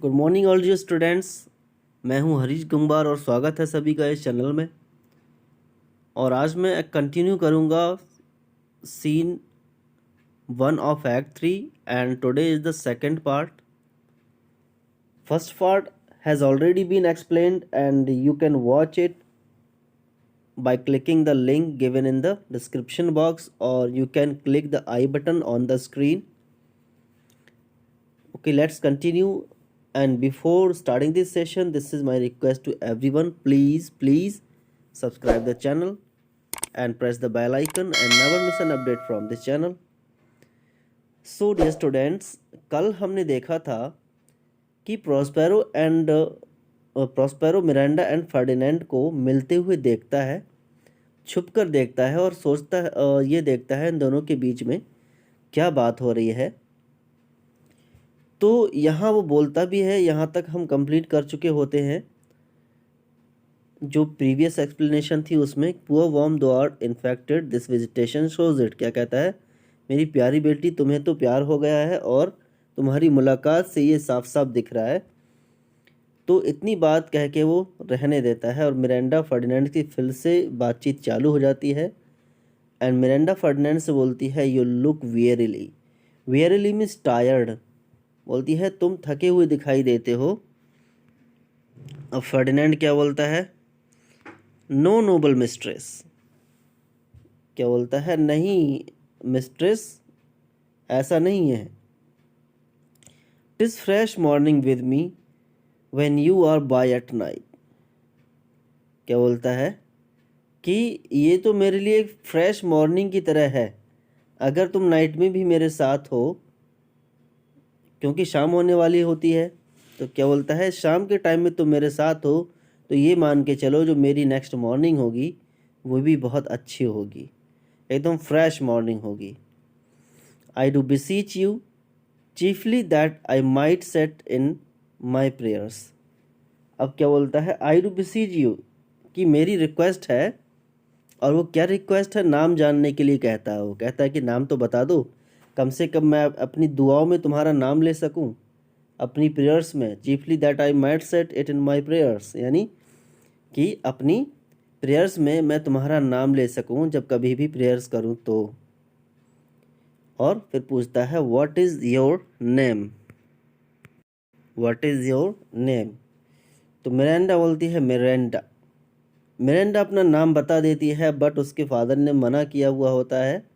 Good morning all जी students. मैं हूं हरीश गुम्बार और स्वागत है सभी का इस चैनल में। और आज मैं कंटिन्यू करूंगा scene 1 of act 3 and today is the second part. First part has already been explained and you can watch it by clicking the link given in the description box, or you can click the I button on the screen. Okay, let's continue. And before starting this session, this is my request to everyone, please subscribe the channel and press the bell icon and never miss an update from this channel. So dear students, कल हमने देखा था कि Prospero Miranda and Ferdinand को मिलते हुए देखता है, छुपकर देखता है और सोचता है, ये देखता है इन दोनों के बीच में क्या बात हो रही है। तो यहाँ वो बोलता भी है, यहाँ तक हम कंप्लीट कर चुके होते हैं। जो प्रीवियस एक्सप्लेनेशन थी उसमें poor worm thou art infected this vegetation shows it, क्या कहता है, मेरी प्यारी बेटी तुम्हें तो प्यार हो गया है और तुम्हारी मुलाकात से ये साफ साफ दिख रहा है। तो इतनी बात कह के वो रहने देता है और मिरांडा फर्डिनेंड की फिर से बातचीत चालू हो जाती है। एंड मिरांडा फर्डिनेंड से बोलती है यू लुक वेयरली, वेयरली मीन्स टायर्ड, बोलती है तुम थके हुए दिखाई देते हो। अब फर्डिनेंड क्या बोलता है, नो नोबल मिस्ट्रेस, क्या बोलता है, नहीं मिस्ट्रेस ऐसा नहीं है। TISS fresh morning with me when you are by at night, क्या बोलता है कि ये तो मेरे लिए एक फ्रेश मॉर्निंग की तरह है अगर तुम नाइट में भी मेरे साथ हो, क्योंकि शाम होने वाली होती है। तो क्या बोलता है, शाम के टाइम में तुम मेरे साथ हो तो ये मान के चलो जो मेरी नेक्स्ट मॉर्निंग होगी वो भी बहुत अच्छी होगी, एकदम फ्रेश मॉर्निंग होगी। I do बिसीच you chiefly that I might set in my prayers. अब क्या बोलता है, आई डू बिसीच यू, कि मेरी रिक्वेस्ट है। और वो क्या रिक्वेस्ट है, नाम जानने के लिए कहता है। वो कहता है कि नाम तो बता दो, कम से कम मैं अपनी दुआओं में तुम्हारा नाम ले सकूं, अपनी प्रेयर्स में। Chiefly that I might set it in my prayers, यानी कि अपनी प्रेयर्स में मैं तुम्हारा नाम ले सकूं जब कभी भी प्रेयर्स करूं तो। और फिर पूछता है what is your name, what is your name. तो मिरांडा बोलती है मिरांडा। मिरांडा अपना नाम बता देती है, बट उसके फादर ने मना किया हुआ होता है।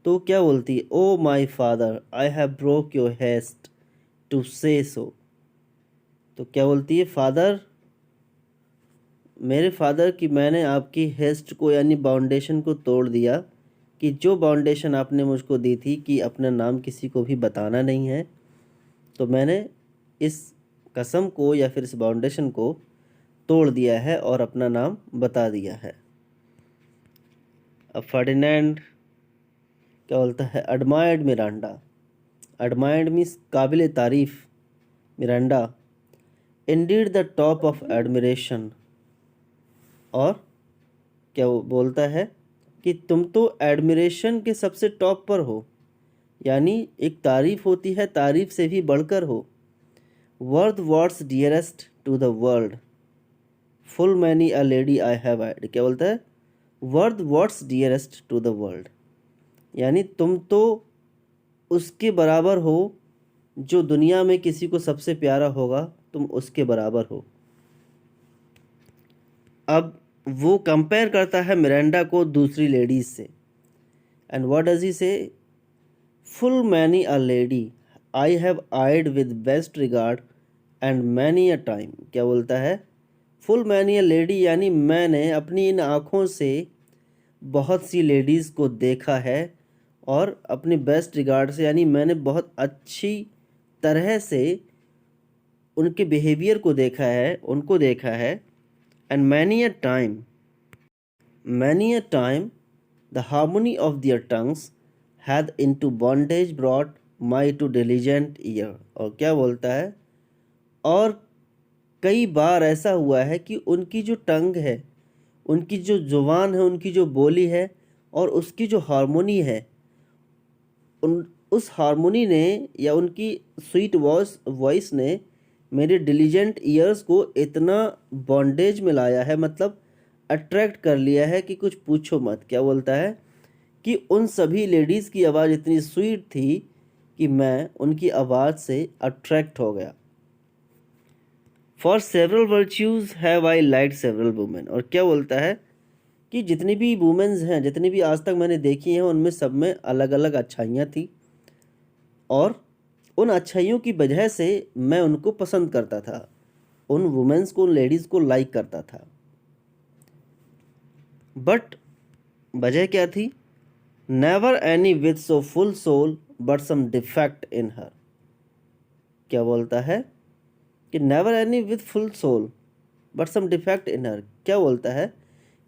तो क्या बोलती है, oh my father I have broke your haste to say so. तो क्या बोलती है, फादर, मेरे फादर, कि मैंने आपकी हेस्ट को यानी बाउंडेशन को तोड़ दिया, कि जो बाउंडेशन आपने मुझको दी थी कि अपना नाम किसी को भी बताना नहीं है, तो मैंने इस कसम को या फिर इस बाउंडेशन को तोड़ दिया है और अपना नाम बता दिया है। अब फर्डिनेंड क्या बोलता है, एडमायर्ड मिरांडा। एडमायर्ड मीन्स काबिल तारीफ़ Miranda, Indeed the top of admiration. और क्या वो बोलता है कि तुम तो एडमिरेशन के सबसे टॉप पर हो, यानी एक तारीफ़ होती है तारीफ़ से भी बढ़कर हो। Worth what's dearest to the world, full many a lady I have eyed. क्या बोलता है, worth what's dearest to the world, यानी तुम तो उसके बराबर हो जो दुनिया में किसी को सबसे प्यारा होगा, तुम उसके बराबर हो। अब वो कंपेयर करता है मिरांडा को दूसरी लेडीज से। And what does he say, full many a lady I have eyed with best regard and many a time. क्या बोलता है, फुल मैनी अ लेडी, यानी मैंने अपनी इन आँखों से बहुत सी लेडीज़ को देखा है और अपने बेस्ट रिगार्ड से, यानी मैंने बहुत अच्छी तरह से उनके बिहेवियर को देखा है, उनको देखा है। And many a time, many a time the harmony of their tongues had into bondage brought my too diligent ear. और क्या बोलता है, और कई बार ऐसा हुआ है कि उनकी जो टंग है, उनकी जो जुबान है, उनकी जो बोली है और उसकी जो हार्मोनी है, उस हार्मोनी ने या उनकी स्वीट वॉइस ने मेरे डिलीजेंट ईयर्स को इतना बॉन्डेज में लाया है, मतलब अट्रैक्ट कर लिया है कि कुछ पूछो मत। क्या बोलता है कि उन सभी लेडीज़ की आवाज़ इतनी स्वीट थी कि मैं उनकी आवाज़ से अट्रैक्ट हो गया। For several virtues have I like several women. और क्या बोलता है कि जितनी भी वुमेन्स हैं, जितनी भी आज तक मैंने देखी हैं, उनमें सब में अलग अलग अच्छाइयाँ थी और उन अच्छाइयों की वजह से मैं उनको पसंद करता था, उन वुमेन्स को, उन लेडीज़ को लाइक करता था। बट वजह क्या थी? Never any with so full soul but some defect in her. क्या बोलता है कि never any with full soul but some defect in her. क्या बोलता है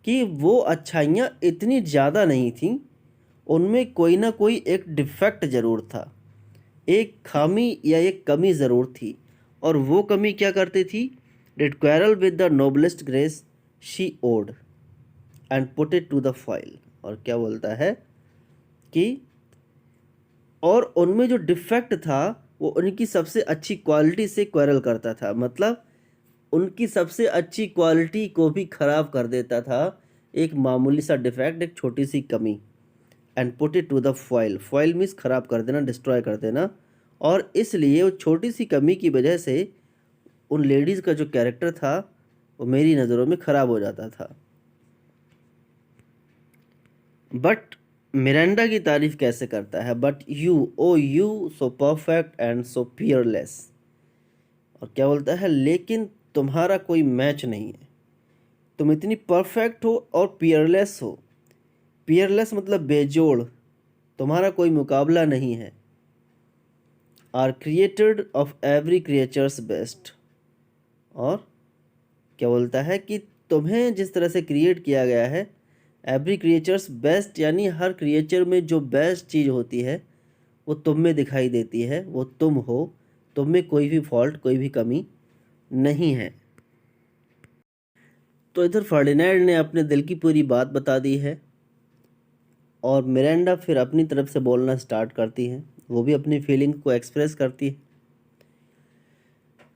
कि वो अच्छाइयाँ इतनी ज़्यादा नहीं थीं, उनमें कोई ना कोई एक डिफेक्ट ज़रूर था, एक खामी या एक कमी ज़रूर थी। और वो कमी क्या करती थी? Did quarrel with the noblest grace she owed and put it to the foil. और क्या बोलता है कि और उनमें जो डिफेक्ट था वो उनकी सबसे अच्छी क्वालिटी से क्वेरल करता था, मतलब उनकी सबसे अच्छी क्वालिटी को भी ख़राब कर देता था एक मामूली सा डिफेक्ट, एक छोटी सी कमी। And put it to the foil. Foil means ख़राब कर देना, डिस्ट्रॉय कर देना। और इसलिए वो छोटी सी कमी की वजह से उन लेडीज़ का जो कैरेक्टर था वो मेरी नज़रों में ख़राब हो जाता था। बट मिरांडा की तारीफ़ कैसे करता है? But you, O you so perfect and so peerless. और क्या बोलता है? लेकिन तुम्हारा कोई मैच नहीं है, तुम इतनी परफेक्ट हो और पियरलेस हो। पियरलेस मतलब बेजोड़, तुम्हारा कोई मुकाबला नहीं है। Are created of every creature's best. और क्या बोलता है कि तुम्हें जिस तरह से क्रिएट किया गया है, एवरी क्रिएचर्स बेस्ट, यानी हर क्रिएचर में जो बेस्ट चीज़ होती है वो तुम में दिखाई देती है, वो तुम हो, तुम में कोई भी फॉल्ट, कोई भी कमी नहीं है। तो इधर फर्डिनेंड ने अपने दिल की पूरी बात बता दी है और मिरांडा फिर अपनी तरफ से बोलना स्टार्ट करती है, वो भी अपनी फीलिंग को एक्सप्रेस करती है।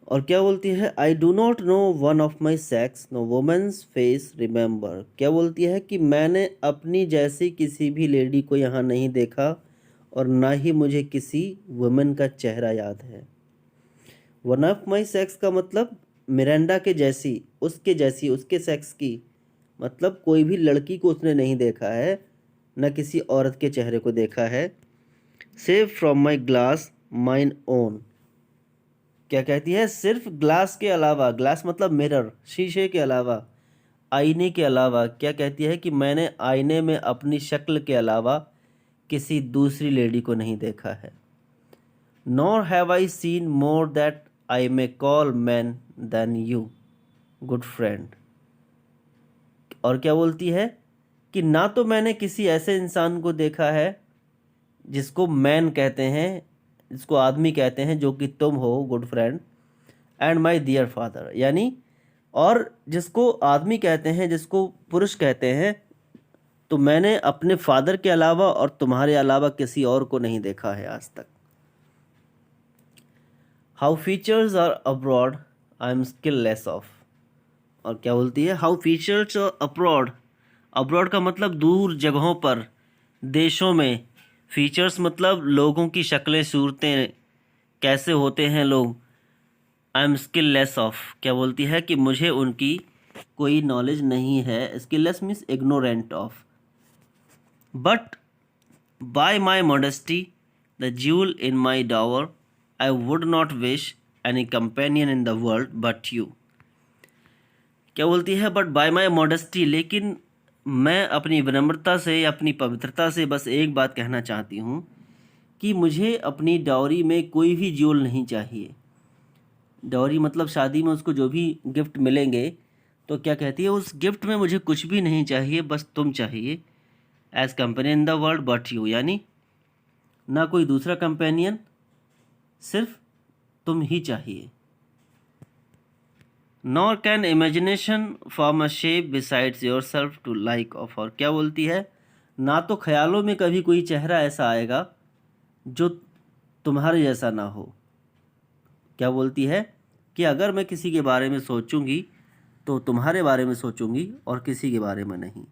और क्या बोलती है? I do not know one of my sex no woman's face remember. क्या बोलती है कि मैंने अपनी जैसी किसी भी लेडी को यहाँ नहीं देखा और ना ही मुझे किसी वुमेन का चेहरा याद है। वन ऑफ माई सेक्स का मतलब मिरांडा के जैसी, उसके जैसी, उसके सेक्स की, मतलब कोई भी लड़की को उसने नहीं देखा है, न किसी औरत के चेहरे को देखा है। Save from my glass mine own. क्या कहती है? सिर्फ ग्लास के अलावा, ग्लास मतलब मिरर, शीशे के अलावा, आईने के अलावा, क्या कहती है कि मैंने आईने में अपनी शक्ल के अलावा किसी दूसरी लेडी को नहीं देखा है। Nor have I seen more that I may call man than you good friend. और क्या बोलती है कि ना तो मैंने किसी ऐसे इंसान को देखा है जिसको मैन कहते हैं, जिसको आदमी कहते हैं, जो कि तुम हो good friend, and my dear father, यानी और जिसको आदमी कहते हैं, जिसको पुरुष कहते हैं, तो मैंने अपने फादर के अलावा और तुम्हारे अलावा किसी और को नहीं देखा है आज तक। How features are abroad I am skilless of. और क्या बोलती है? How features are abroad. Abroad का मतलब दूर जगहों पर, देशों में। फीचर्स मतलब लोगों की शक्लें, सूरतें, कैसे होते हैं लोग। आई एम स्किल लेस ऑफ। क्या बोलती है कि मुझे उनकी कोई नॉलेज नहीं है। Skilless means ignorant of. But by my modesty the jewel in my dower I would not wish any companion in the world but you. क्या बोलती है? बट बाय माई मॉडेस्टी, लेकिन मैं अपनी विनम्रता से, अपनी पवित्रता से बस एक बात कहना चाहती हूँ कि मुझे अपनी डावरी में कोई भी ज्यूल नहीं चाहिए। डावरी मतलब शादी में उसको जो भी गिफ्ट मिलेंगे, तो क्या कहती है? उस गिफ्ट में मुझे कुछ भी नहीं चाहिए, बस तुम चाहिए। As companion in the world but you, यानी ना कोई दूसरा कंपेनियन, सिर्फ तुम ही चाहिए। Nor can imagination form a shape besides yourself to like of. और क्या बोलती है? ना तो ख्यालों में कभी कोई चेहरा ऐसा आएगा जो तुम्हारे जैसा ना हो। क्या बोलती है? कि अगर मैं किसी के बारे में सोचूंगी तो तुम्हारे बारे में सोचूंगी और किसी के बारे में नहीं।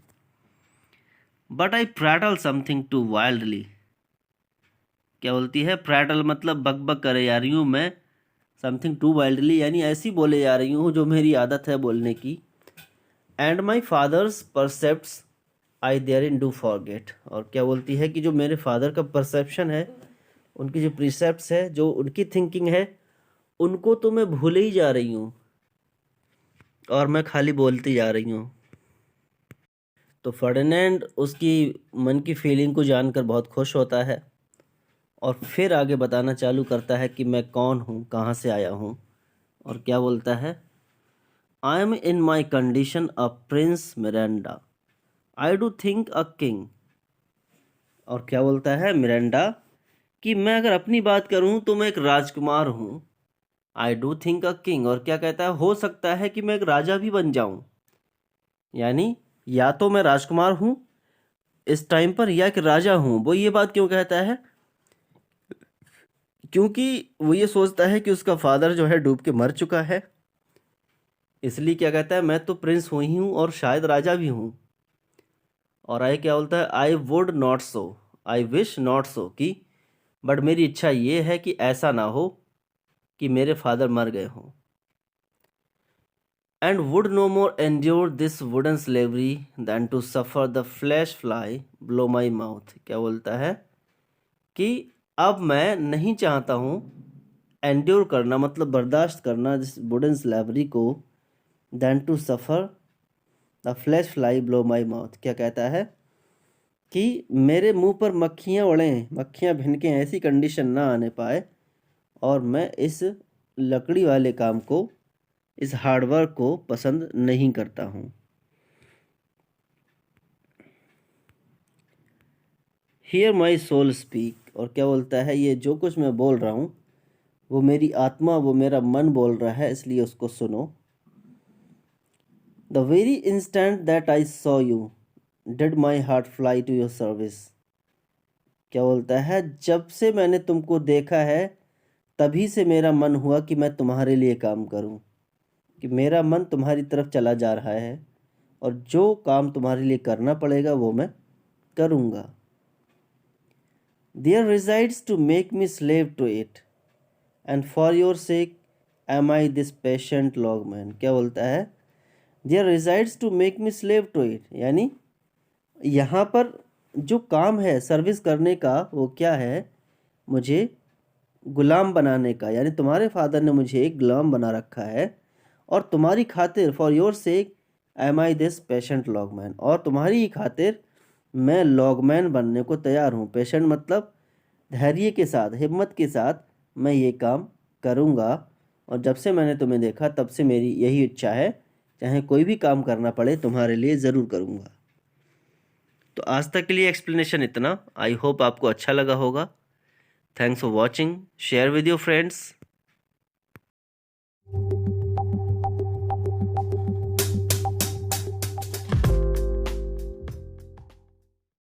But I prattle something too wildly. क्या बोलती है? प्रैटल मतलब बक बक करे जा रही हूँ मैं, समथिंग टू वाइल्डली यानी ऐसी बोले जा रही हूँ जो मेरी आदत है बोलने की। And my father's precepts I therein do forget. और क्या बोलती है कि जो मेरे फादर का परसेप्शन है, उनकी जो प्रिसेप्ट्स है, जो उनकी थिंकिंग है, उनको तो मैं भूल ही जा रही हूँ और मैं खाली बोलती जा रही हूँ। तो फर्डिनेंड उसकी मन की फीलिंग को जानकर बहुत खुश होता है और फिर आगे बताना चालू करता है कि मैं कौन हूँ, कहाँ से आया हूँ। और क्या बोलता है? I am in my condition a prince Miranda, I do think a king. और क्या बोलता है मिरांडा कि मैं अगर अपनी बात करूँ तो मैं एक राजकुमार हूँ। I do think a king. और क्या कहता है? हो सकता है कि मैं एक राजा भी बन जाऊं। यानी या तो मैं राजकुमार हूं इस टाइम पर या एक राजा हूं। वो ये बात क्यों कहता है? क्योंकि वो ये सोचता है कि उसका फादर जो है डूब के मर चुका है, इसलिए क्या कहता है, मैं तो प्रिंस हुई हूँ और शायद राजा भी हूँ। और आई क्या बोलता है? आई would not so, I wish not so, कि बट मेरी इच्छा ये है कि ऐसा ना हो कि मेरे फादर मर गए हों। And would no more endure this wooden slavery than to suffer the flesh fly below my mouth। क्या बोलता है कि अब मैं नहीं चाहता हूँ एंड्योर करना, मतलब बर्दाश्त करना, जिस वुडन स्लेवरी को, than to suffer the flesh fly below my mouth। क्या कहता है कि मेरे मुंह पर मक्खियाँ उड़ें, मक्खियाँ भिनकें, ऐसी कंडीशन ना आने पाए और मैं इस लकड़ी वाले काम को, इस हार्डवर्क को पसंद नहीं करता हूँ। Hear my soul speak. और क्या बोलता है? ये जो कुछ मैं बोल रहा हूँ वो मेरी आत्मा, वो मेरा मन बोल रहा है, इसलिए उसको सुनो। The very instant that I saw you did my heart fly to your service. क्या बोलता है? जब से मैंने तुमको देखा है तभी से मेरा मन हुआ कि मैं तुम्हारे लिए काम करूं, कि मेरा मन तुम्हारी तरफ चला जा रहा है और जो काम तुम्हारे लिए करना पड़ेगा वो मैं करूंगा। There resides to make me slave to it, and for your sake am I this patient logman। क्या बोलता है? There resides to make me slave to it, यानी यहाँ पर जो काम है सर्विस करने का वो क्या है? मुझे गुलाम बनाने का। यानी तुम्हारे फादर ने मुझे एक गुलाम बना रखा है और तुम्हारी खातिर, for your sake am I this patient logman, और तुम्हारी ही खातिर मैं लॉगमैन बनने को तैयार हूँ। पेशेंट मतलब धैर्य के साथ, हिम्मत के साथ मैं ये काम करूँगा। और जब से मैंने तुम्हें देखा तब से मेरी यही इच्छा है, चाहे कोई भी काम करना पड़े तुम्हारे लिए ज़रूर करूँगा। तो आज तक के लिए एक्सप्लेनेशन इतना। आई होप आपको अच्छा लगा होगा। Thanks for watching. Share with your friends.